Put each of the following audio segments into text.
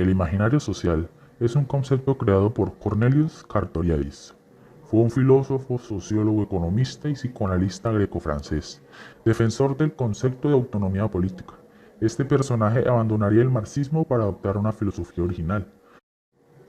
El imaginario social es un concepto creado por Cornelius Castoriadis. Fue un filósofo, sociólogo, economista y psicoanalista greco-francés, defensor del concepto de autonomía política. Este personaje abandonaría el marxismo para adoptar una filosofía original,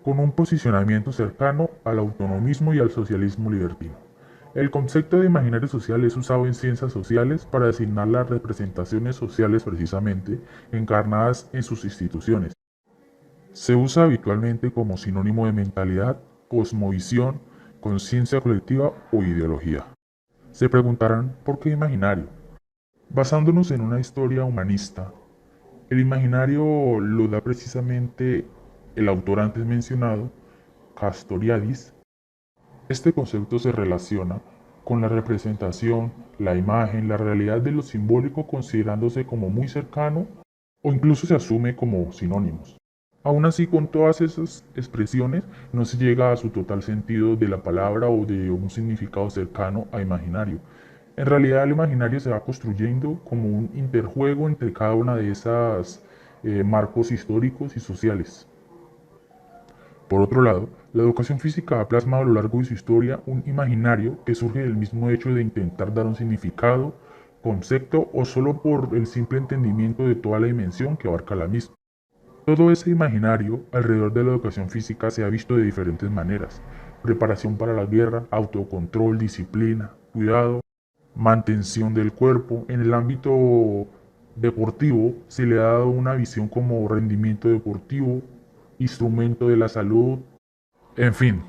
con un posicionamiento cercano al autonomismo y al socialismo libertino. El concepto de imaginario social es usado en ciencias sociales para designar las representaciones sociales precisamente encarnadas en sus instituciones. Se usa habitualmente como sinónimo de mentalidad, cosmovisión, conciencia colectiva o ideología. Se preguntarán ¿por qué imaginario? Basándonos en una historia humanista, el imaginario lo da precisamente el autor antes mencionado, Castoriadis. Este concepto se relaciona con la representación, la imagen, la realidad de lo simbólico considerándose como muy cercano o incluso se asume como sinónimos. Aún así, con todas esas expresiones, no se llega a su total sentido de la palabra o de un significado cercano a imaginario. En realidad, el imaginario se va construyendo como un interjuego entre cada una de esas marcos históricos y sociales. Por otro lado, la educación física ha plasmado a lo largo de su historia un imaginario que surge del mismo hecho de intentar dar un significado, concepto o solo por el simple entendimiento de toda la dimensión que abarca la misma. Todo ese imaginario alrededor de la educación física se ha visto de diferentes maneras. Preparación para la guerra, autocontrol, disciplina, cuidado, mantención del cuerpo. En el ámbito deportivo se le ha dado una visión como rendimiento deportivo, instrumento de la salud, en fin,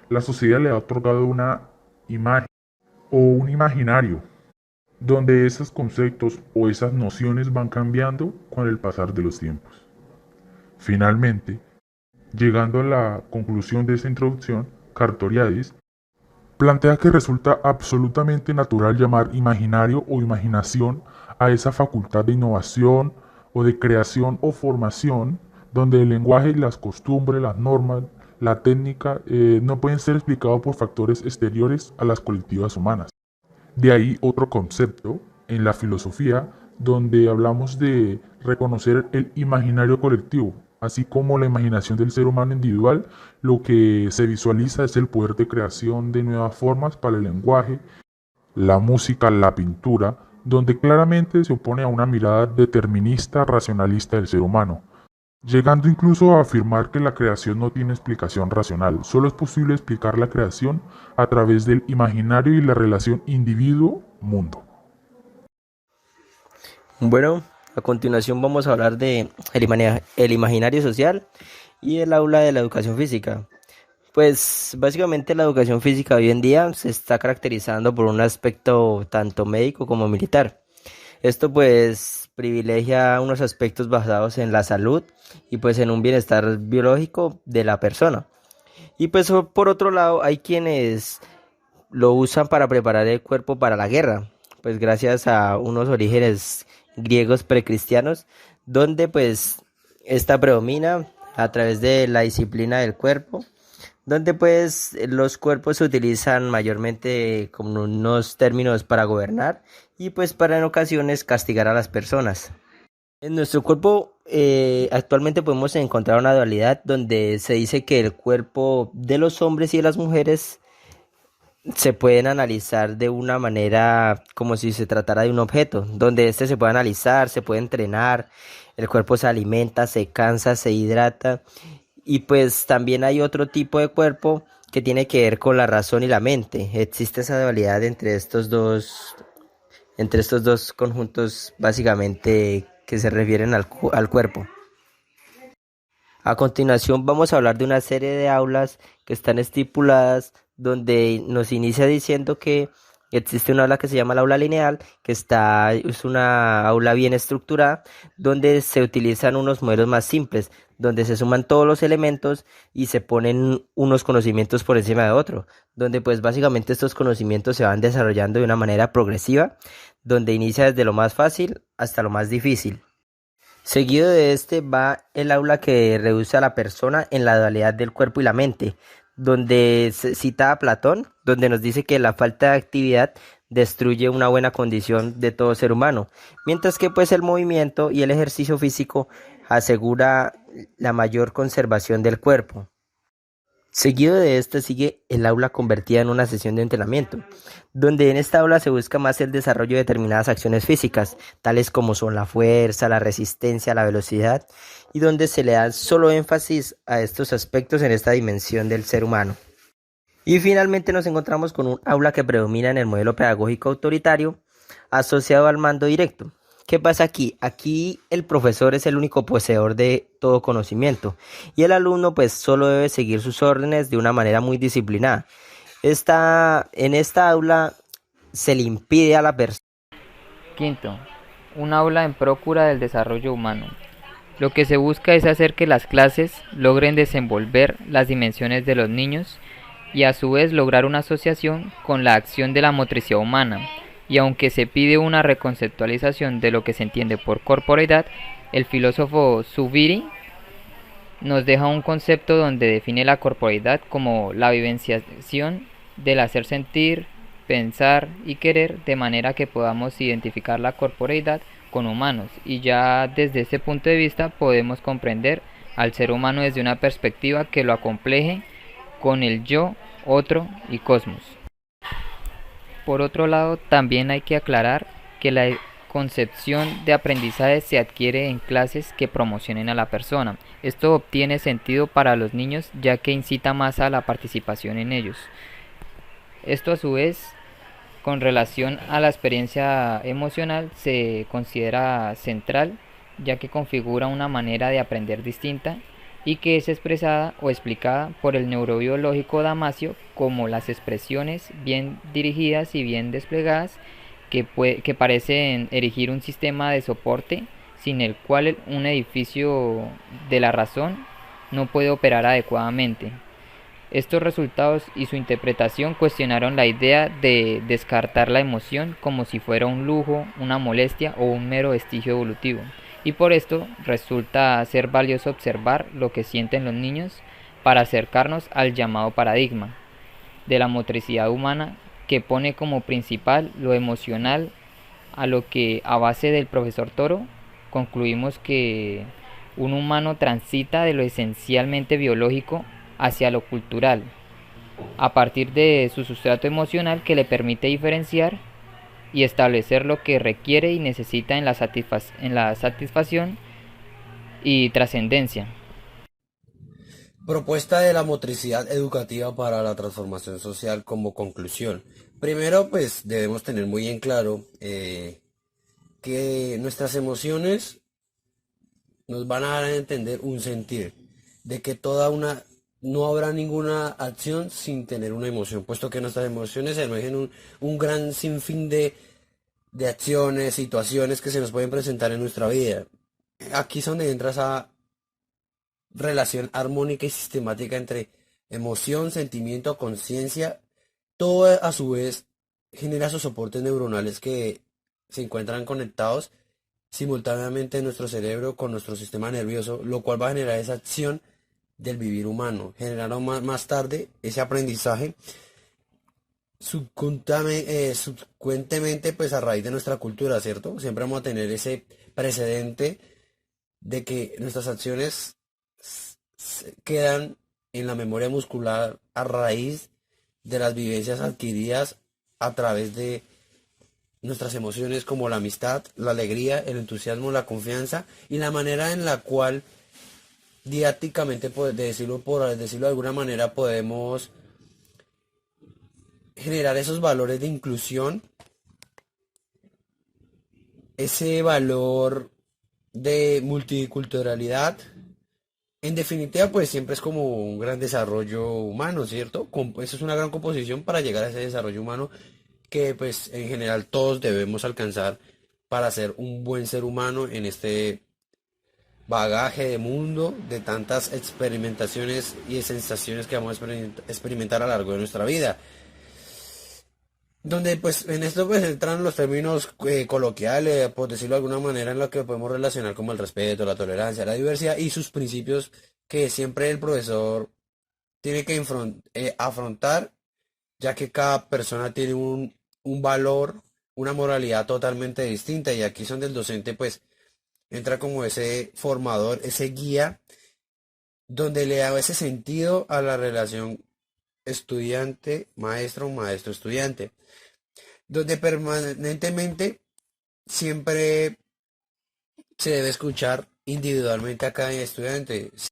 la sociedad le ha otorgado una imagen o un imaginario donde esos conceptos o esas nociones van cambiando con el pasar de los tiempos. Finalmente, llegando a la conclusión de esta introducción, Castoriadis plantea que resulta absolutamente natural llamar imaginario o imaginación a esa facultad de innovación o de creación o formación donde el lenguaje y las costumbres, las normas, la técnica no pueden ser explicados por factores exteriores a las colectivas humanas. De ahí otro concepto en la filosofía donde hablamos de reconocer el imaginario colectivo, así como la imaginación del ser humano individual, lo que se visualiza es el poder de creación de nuevas formas para el lenguaje, la música, la pintura, donde claramente se opone a una mirada determinista, racionalista del ser humano, llegando incluso a afirmar que la creación no tiene explicación racional, solo es posible explicar la creación a través del imaginario y la relación individuo-mundo. Bueno, a continuación vamos a hablar de el imaginario social y el aula de la educación física. Pues básicamente la educación física hoy en día se está caracterizando por un aspecto tanto médico como militar. Esto pues privilegia unos aspectos basados en la salud y pues en un bienestar biológico de la persona. Y pues por otro lado hay quienes lo usan para preparar el cuerpo para la guerra, pues gracias a unos orígenes griegos precristianos, donde pues esta predomina a través de la disciplina del cuerpo, donde pues los cuerpos se utilizan mayormente como unos términos para gobernar y pues para en ocasiones castigar a las personas. En nuestro cuerpo actualmente podemos encontrar una dualidad donde se dice que el cuerpo de los hombres y de las mujeres se pueden analizar de una manera como si se tratara de un objeto, donde este se puede analizar, se puede entrenar, el cuerpo se alimenta, se cansa, se hidrata y pues también hay otro tipo de cuerpo que tiene que ver con la razón y la mente. Existe esa dualidad entre estos dos conjuntos básicamente que se refieren al cuerpo. A continuación vamos a hablar de una serie de aulas que están estipuladas donde nos inicia diciendo que existe una aula que se llama la aula lineal, es una aula bien estructurada donde se utilizan unos modelos más simples, donde se suman todos los elementos y se ponen unos conocimientos por encima de otro, donde pues básicamente estos conocimientos se van desarrollando de una manera progresiva, donde inicia desde lo más fácil hasta lo más difícil. Seguido de este va el aula que reduce a la persona en la dualidad del cuerpo y la mente, donde se cita a Platón, donde nos dice que la falta de actividad destruye una buena condición de todo ser humano, mientras que pues el movimiento y el ejercicio físico asegura la mayor conservación del cuerpo. Seguido de esto sigue el aula convertida en una sesión de entrenamiento, donde en esta aula se busca más el desarrollo de determinadas acciones físicas, tales como son la fuerza, la resistencia, la velocidad, y donde se le da solo énfasis a estos aspectos en esta dimensión del ser humano. Y finalmente nos encontramos con un aula que predomina en el modelo pedagógico autoritario asociado al mando directo. ¿Qué pasa aquí? Aquí el profesor es el único poseedor de todo conocimiento y el alumno pues solo debe seguir sus órdenes de una manera muy disciplinada. En esta aula se le impide a la persona. Quinto, un aula en procura del desarrollo humano. Lo que se busca es hacer que las clases logren desenvolver las dimensiones de los niños y a su vez lograr una asociación con la acción de la motricidad humana. Y aunque se pide una reconceptualización de lo que se entiende por corporeidad, el filósofo Zubiri nos deja un concepto donde define la corporeidad como la vivenciación del hacer sentir, pensar y querer de manera que podamos identificar la corporeidad con humanos, y ya desde ese punto de vista podemos comprender al ser humano desde una perspectiva que lo acompleje con el yo, otro y cosmos. Por otro lado, también hay que aclarar que la concepción de aprendizaje se adquiere en clases que promocionen a la persona. Esto obtiene sentido para los niños ya que incita más a la participación en ellos. Esto a su vez, con relación a la experiencia emocional, se considera central ya que configura una manera de aprender distinta y que es expresada o explicada por el neurobiológico Damasio como las expresiones bien dirigidas y bien desplegadas que parecen erigir un sistema de soporte sin el cual un edificio de la razón no puede operar adecuadamente. Estos resultados y su interpretación cuestionaron la idea de descartar la emoción como si fuera un lujo, una molestia o un mero vestigio evolutivo, y por esto resulta ser valioso observar lo que sienten los niños para acercarnos al llamado paradigma de la motricidad humana, que pone como principal lo emocional, a lo que a base del profesor Toro concluimos que un humano transita de lo esencialmente biológico hacia lo cultural, a partir de su sustrato emocional que le permite diferenciar y establecer lo que requiere y necesita en la satisfacción y trascendencia. Propuesta de la motricidad educativa para la transformación social como conclusión. Primero, pues debemos tener muy en claro que nuestras emociones nos van a dar a entender un sentir, de que no habrá ninguna acción sin tener una emoción, puesto que nuestras emociones emergen un gran sinfín de acciones, situaciones que se nos pueden presentar en nuestra vida. Aquí es donde entra esa relación armónica y sistemática entre emoción, sentimiento, conciencia. Todo a su vez genera sus soportes neuronales que se encuentran conectados simultáneamente en nuestro cerebro con nuestro sistema nervioso, lo cual va a generar esa acción del vivir humano. Generaron más tarde ese aprendizaje subconscientemente, pues a raíz de nuestra cultura, ¿cierto? Siempre vamos a tener ese precedente de que nuestras acciones quedan en la memoria muscular a raíz de las vivencias adquiridas a través de nuestras emociones como la amistad, la alegría, el entusiasmo, la confianza y la manera en la cual didácticamente, por decirlo de alguna manera, podemos generar esos valores de inclusión, ese valor de multiculturalidad. En definitiva, pues siempre es como un gran desarrollo humano, ¿cierto? Eso es una gran composición para llegar a ese desarrollo humano que pues en general todos debemos alcanzar para ser un buen ser humano en este bagaje de mundo, de tantas experimentaciones y sensaciones que vamos a experimentar a lo largo de nuestra vida. Donde pues en esto pues entran los términos coloquiales, por decirlo de alguna manera, en lo que podemos relacionar como el respeto, la tolerancia, la diversidad y sus principios que siempre el profesor tiene que afrontar, ya que cada persona tiene un valor, una moralidad totalmente distinta y aquí son del docente pues entra como ese formador, ese guía, donde le da ese sentido a la relación estudiante-maestro, maestro-estudiante, donde permanentemente siempre se debe escuchar individualmente a cada estudiante.